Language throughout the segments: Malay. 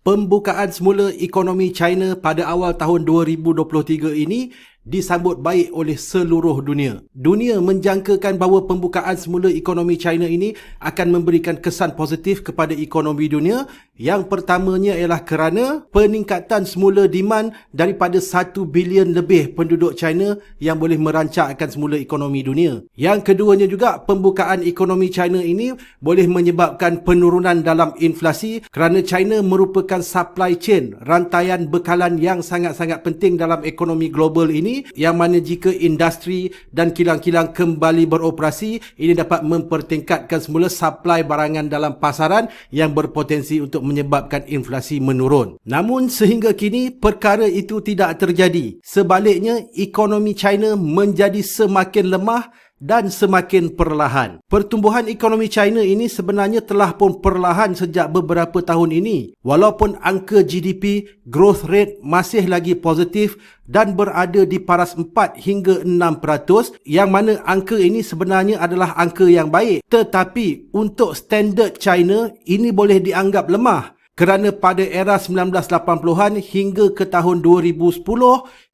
Pembukaan semula ekonomi China pada awal tahun 2023 ini disambut baik oleh seluruh dunia. Dunia menjangkakan bahawa pembukaan semula ekonomi China ini akan memberikan kesan positif kepada ekonomi dunia. Yang pertamanya ialah kerana peningkatan semula demand daripada 1 bilion lebih penduduk China yang boleh merancangkan semula ekonomi dunia. Yang keduanya juga, pembukaan ekonomi China ini boleh menyebabkan penurunan dalam inflasi kerana China merupakan supply chain, rantaian bekalan yang sangat-sangat penting dalam ekonomi global ini, yang mana jika industri dan kilang-kilang kembali beroperasi, ini dapat mempertingkatkan semula supply barangan dalam pasaran yang berpotensi untuk menyebabkan inflasi menurun. Namun sehingga kini perkara itu tidak terjadi. Sebaliknya, ekonomi China menjadi semakin lemah dan semakin perlahan. Pertumbuhan ekonomi China ini sebenarnya telah pun perlahan sejak beberapa tahun ini. Walaupun angka GDP growth rate masih lagi positif dan berada di paras 4 hingga 6%, yang mana angka ini sebenarnya adalah angka yang baik. Tetapi untuk standard China, ini boleh dianggap lemah. Kerana pada era 1980-an hingga ke tahun 2010,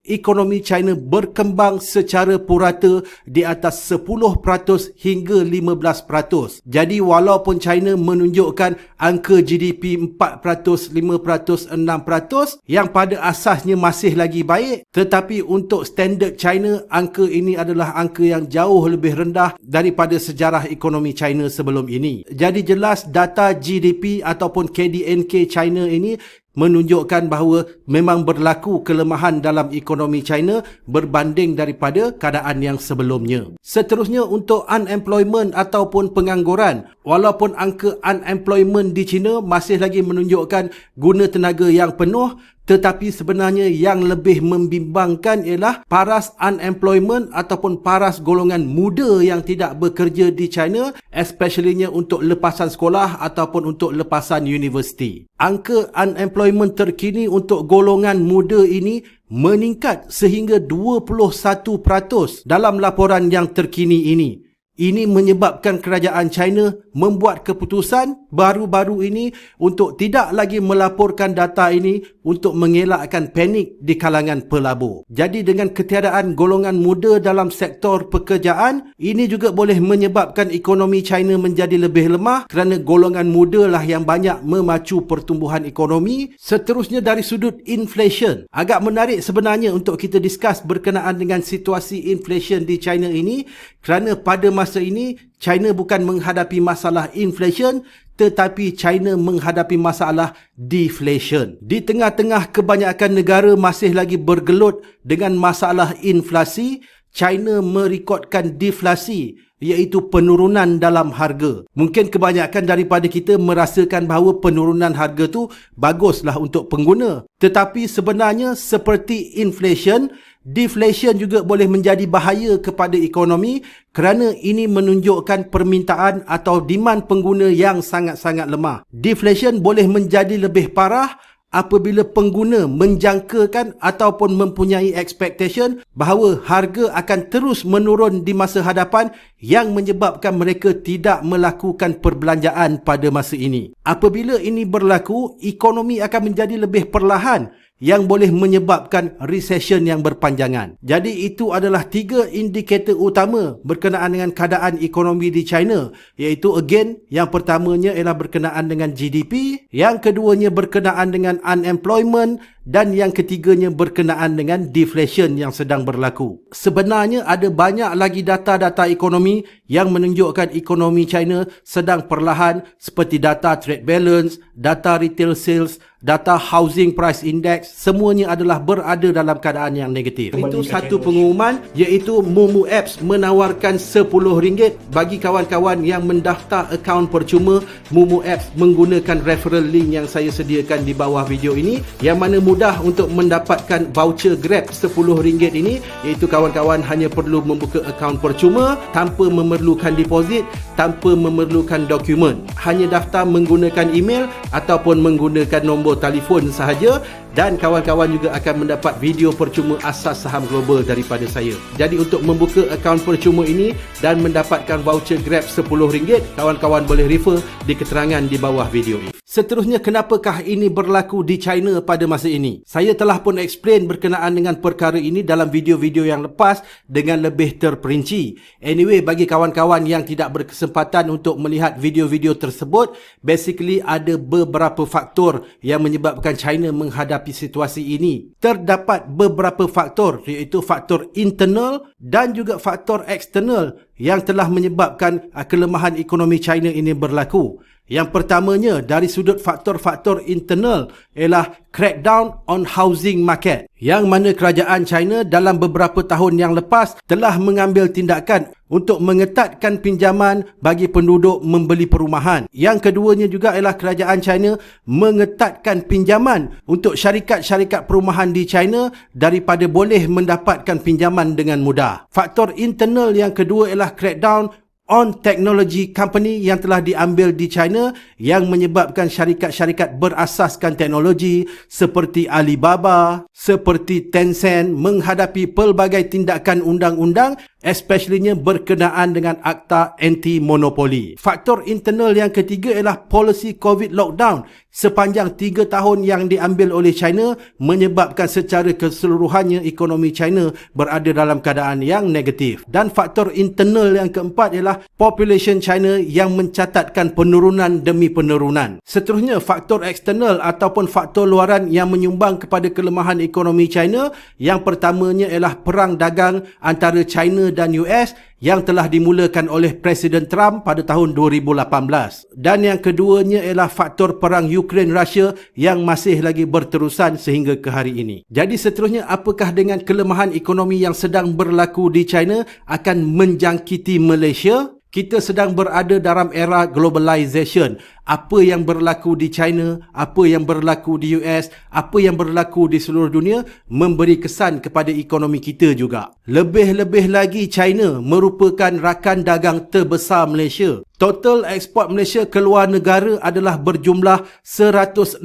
ekonomi China berkembang secara purata di atas 10% hingga 15%. Jadi walaupun China menunjukkan angka GDP 4%, 5%, 6% yang pada asasnya masih lagi baik, tetapi untuk standard China, angka ini adalah angka yang jauh lebih rendah daripada sejarah ekonomi China sebelum ini. Jadi jelas data GDP ataupun KDNK China ini menunjukkan bahawa memang berlaku kelemahan dalam ekonomi China berbanding daripada keadaan yang sebelumnya. Seterusnya, untuk unemployment ataupun pengangguran. Walaupun angka unemployment di China masih lagi menunjukkan guna tenaga yang penuh, tetapi sebenarnya yang lebih membimbangkan ialah paras unemployment ataupun paras golongan muda yang tidak bekerja di China, especiallynya untuk lepasan sekolah ataupun untuk lepasan universiti. Angka unemployment terkini untuk golongan muda ini meningkat sehingga 21% dalam laporan yang terkini ini. Ini menyebabkan kerajaan China membuat keputusan baru-baru ini untuk tidak lagi melaporkan data ini untuk mengelakkan panik di kalangan pelabur. Jadi dengan ketiadaan golongan muda dalam sektor pekerjaan, ini juga boleh menyebabkan ekonomi China menjadi lebih lemah kerana golongan muda lah yang banyak memacu pertumbuhan ekonomi. Seterusnya, dari sudut inflation. Agak menarik sebenarnya untuk kita discuss berkenaan dengan situasi inflation di China ini, kerana pada masa ini China bukan menghadapi masalah inflation, tetapi China menghadapi masalah deflation. Di tengah-tengah kebanyakan negara masih lagi bergelut dengan masalah inflasi, China merekodkan deflasi, iaitu penurunan dalam harga. Mungkin kebanyakan daripada kita merasakan bahawa penurunan harga tu baguslah untuk pengguna. Tetapi sebenarnya seperti inflation, deflation juga boleh menjadi bahaya kepada ekonomi kerana ini menunjukkan permintaan atau demand pengguna yang sangat-sangat lemah. Deflation boleh menjadi lebih parah apabila pengguna menjangkakan ataupun mempunyai expectation bahawa harga akan terus menurun di masa hadapan yang menyebabkan mereka tidak melakukan perbelanjaan pada masa ini. Apabila ini berlaku, ekonomi akan menjadi lebih perlahan yang boleh menyebabkan recession yang berpanjangan. Jadi itu adalah 3 indikator utama berkenaan dengan keadaan ekonomi di China, iaitu again, yang pertamanya ialah berkenaan dengan GDP, yang keduanya berkenaan dengan unemployment, dan yang ketiganya berkenaan dengan deflation yang sedang berlaku. Sebenarnya ada banyak lagi data-data ekonomi yang menunjukkan ekonomi China sedang perlahan, seperti data trade balance, data retail sales, data housing price index, semuanya adalah berada dalam keadaan yang negatif. Itu satu pengumuman, iaitu Momo Apps menawarkan RM10 bagi kawan-kawan yang mendaftar akaun percuma Momo Apps menggunakan referral link yang saya sediakan di bawah video ini, yang mana mudah untuk mendapatkan voucher Grab RM10 ini, iaitu kawan-kawan hanya perlu membuka akaun percuma tanpa memerlukan deposit, tanpa memerlukan dokumen. Hanya daftar menggunakan email ataupun menggunakan nombor telefon sahaja, dan kawan-kawan juga akan mendapat video percuma asas saham global daripada saya. Jadi untuk membuka akaun percuma ini dan mendapatkan voucher Grab RM10, kawan-kawan boleh refer di keterangan di bawah video ini. Seterusnya, kenapakah ini berlaku di China pada masa ini? Saya telah pun explain berkenaan dengan perkara ini dalam video-video yang lepas dengan lebih terperinci. Anyway, bagi kawan-kawan yang tidak berkesempatan untuk melihat video-video tersebut, basically ada beberapa faktor yang menyebabkan China menghadapi situasi ini. Terdapat beberapa faktor, iaitu faktor internal dan juga faktor eksternal yang telah menyebabkan kelemahan ekonomi China ini berlaku. Yang pertamanya, dari sudut faktor-faktor internal ialah crackdown on housing market, yang mana kerajaan China dalam beberapa tahun yang lepas telah mengambil tindakan untuk mengetatkan pinjaman bagi penduduk membeli perumahan. Yang keduanya juga ialah kerajaan China mengetatkan pinjaman untuk syarikat-syarikat perumahan di China daripada boleh mendapatkan pinjaman dengan mudah. Faktor internal yang kedua ialah crackdown on technology company yang telah diambil di China, yang menyebabkan syarikat-syarikat berasaskan teknologi seperti Alibaba, seperti Tencent menghadapi pelbagai tindakan undang-undang, especiallynya berkenaan dengan Akta Anti-Monopoli. Faktor internal yang ketiga ialah policy COVID lockdown sepanjang 3 tahun yang diambil oleh China, menyebabkan secara keseluruhannya ekonomi China berada dalam keadaan yang negatif. Dan faktor internal yang keempat ialah population China yang mencatatkan penurunan demi penurunan. Seterusnya, faktor eksternal ataupun faktor luaran yang menyumbang kepada kelemahan ekonomi China. Yang pertamanya ialah perang dagang antara China dan US yang telah dimulakan oleh Presiden Trump pada tahun 2018. Dan yang keduanya ialah faktor perang Ukraine-Russia yang masih lagi berterusan sehingga ke hari ini. Jadi seterusnya, apakah dengan kelemahan ekonomi yang sedang berlaku di China akan menjangkiti Malaysia? Kita sedang berada dalam era globalization. Apa yang berlaku di China, apa yang berlaku di US, apa yang berlaku di seluruh dunia memberi kesan kepada ekonomi kita juga. Lebih-lebih lagi, China merupakan rakan dagang terbesar Malaysia. Total ekspor Malaysia ke luar negara adalah berjumlah 116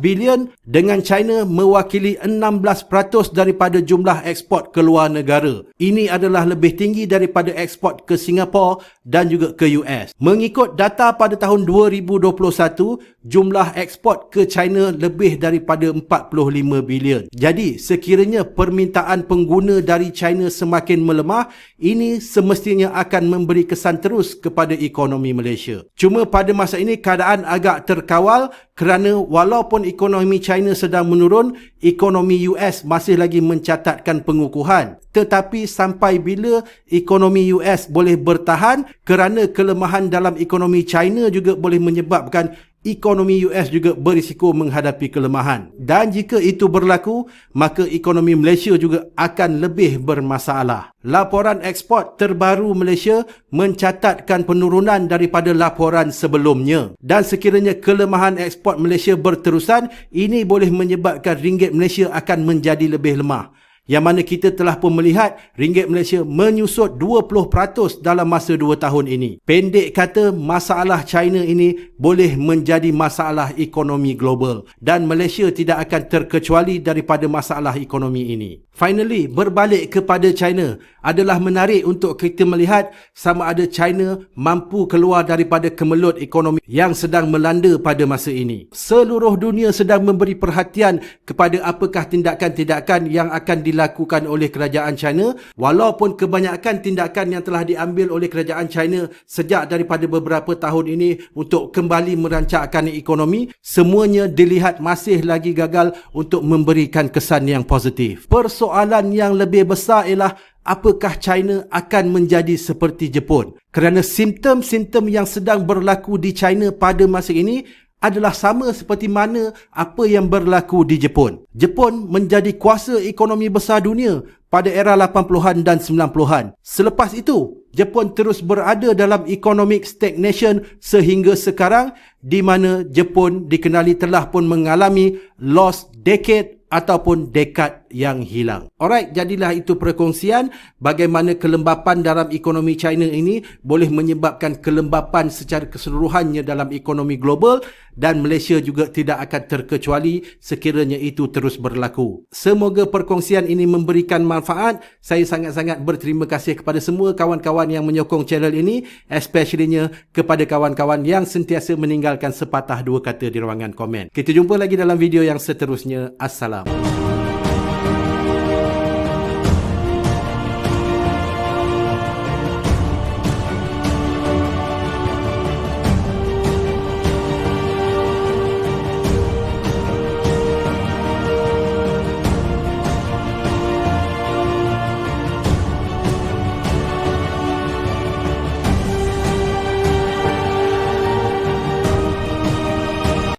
bilion, dengan China mewakili 16% daripada jumlah ekspor ke luar negara. Ini adalah lebih tinggi daripada ekspor ke Singapura dan juga ke US. Mengikut data pada tahun 2021, jumlah ekspor ke China lebih daripada 45 bilion. Jadi, sekiranya permintaan pengguna dari China semakin melemah, ini semestinya akan memberi kesan terus kepada ekonomi Malaysia. Cuma pada masa ini keadaan agak terkawal kerana walaupun ekonomi China sedang menurun, ekonomi US masih lagi mencatatkan pengukuhan. Tetapi sampai bila ekonomi US boleh bertahan, kerana kelemahan dalam ekonomi China juga boleh menyebabkan ekonomi US juga berisiko menghadapi kelemahan. Dan jika itu berlaku, maka ekonomi Malaysia juga akan lebih bermasalah. Laporan ekspor terbaru Malaysia mencatatkan penurunan daripada laporan sebelumnya. Dan sekiranya kelemahan ekspor Malaysia berterusan, ini boleh menyebabkan ringgit Malaysia akan menjadi lebih lemah. Yang mana kita telah pun melihat ringgit Malaysia menyusut 20% dalam masa 2 tahun ini. Pendek kata, masalah China ini boleh menjadi masalah ekonomi global dan Malaysia tidak akan terkecuali daripada masalah ekonomi ini. Finally, berbalik kepada China, adalah menarik untuk kita melihat sama ada China mampu keluar daripada kemelut ekonomi yang sedang melanda pada masa ini. Seluruh dunia sedang memberi perhatian kepada apakah tindakan-tindakan yang akan dilakukan oleh kerajaan China, walaupun kebanyakan tindakan yang telah diambil oleh kerajaan China sejak daripada beberapa tahun ini untuk kembali merancangkan ekonomi, semuanya dilihat masih lagi gagal untuk memberikan kesan yang positif. Persoalan yang lebih besar ialah apakah China akan menjadi seperti Jepun? Kerana simptom-simptom yang sedang berlaku di China pada masa ini adalah sama seperti mana apa yang berlaku di Jepun. Jepun menjadi kuasa ekonomi besar dunia pada era 80-an dan 90-an. Selepas itu, Jepun terus berada dalam economic stagnation sehingga sekarang, di mana Jepun dikenali telah pun mengalami lost decade ataupun dekad yang hilang. Alright, jadilah itu perkongsian bagaimana kelembapan dalam ekonomi China ini boleh menyebabkan kelembapan secara keseluruhannya dalam ekonomi global, dan Malaysia juga tidak akan terkecuali sekiranya itu terus berlaku. Semoga perkongsian ini memberikan manfaat. Saya sangat-sangat berterima kasih kepada semua kawan-kawan yang menyokong channel ini, especially-nya kepada kawan-kawan yang sentiasa meninggalkan sepatah dua kata di ruangan komen. Kita jumpa lagi dalam video yang seterusnya. Assalam.